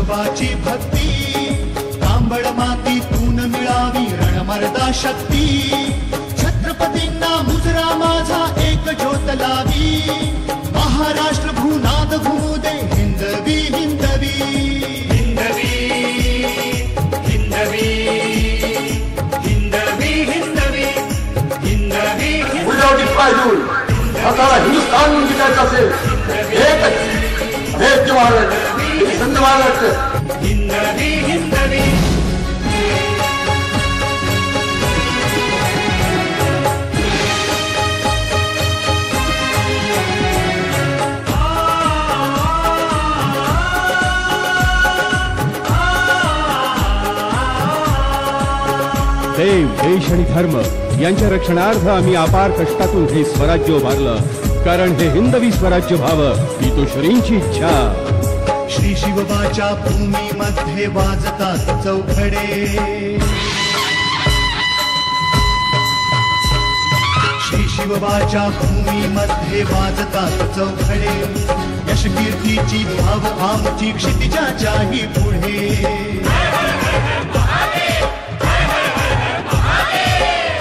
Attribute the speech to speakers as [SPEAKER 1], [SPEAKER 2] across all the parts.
[SPEAKER 1] शिवबाची भक्ती तांबड मातीतून मिळावी रणमर्दा शक्ती छत्रपतींना मुजरा माझा एक ज्योत लावी महाराष्ट्र भूनाद घुमू दे हिंदवी हिंदवी हिंदवी हिंदवी हिंदवी हिंदवी हिंदवी
[SPEAKER 2] आता हिंदुस्थान म्हणून जिंकायचं असेल एकच महाराष्ट्र संत महाराष्ट्र
[SPEAKER 1] हिंदवी हिंदवी
[SPEAKER 3] देव देश आणि धर्म यांच्या रक्षणार्थ आम्ही अपार कष्टातून हे स्वराज्य उभारलं कारण हे हिंदवी स्वराज्य व्हावं ही तो श्रींची इच्छा
[SPEAKER 1] श्री शिवबाच्या भूमीमध्ये वाजतात चौघडे श्री शिवबाच्या भूमीमध्ये वाजतात चौघडे यश कीर्तीची भाव आमची क्षितिजाच्याही पुढे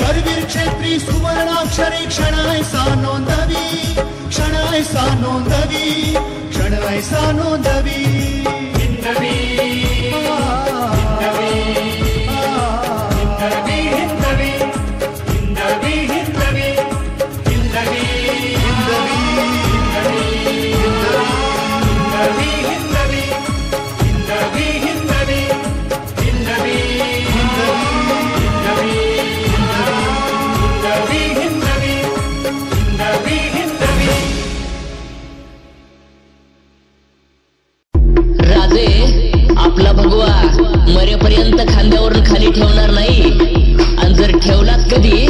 [SPEAKER 1] करवीर क्षेत्री सुवर्णाक्षरी क्षणायसा नोंदवी क्षणायसा नोंदवी क्षणायसा नोंदवी हिंदवी हिंदवी हिंदवी हिंदवी हिंदवी हिंदवी हिंदवी हिंदवी हिंदवी हिंदवी हिंदवी हिंदवी हिंदवी
[SPEAKER 4] राजे आपला भगवा मरेपर्यंत खांद्यावरून खाली ठेवणार नाही आणि जर ठेवलात कधी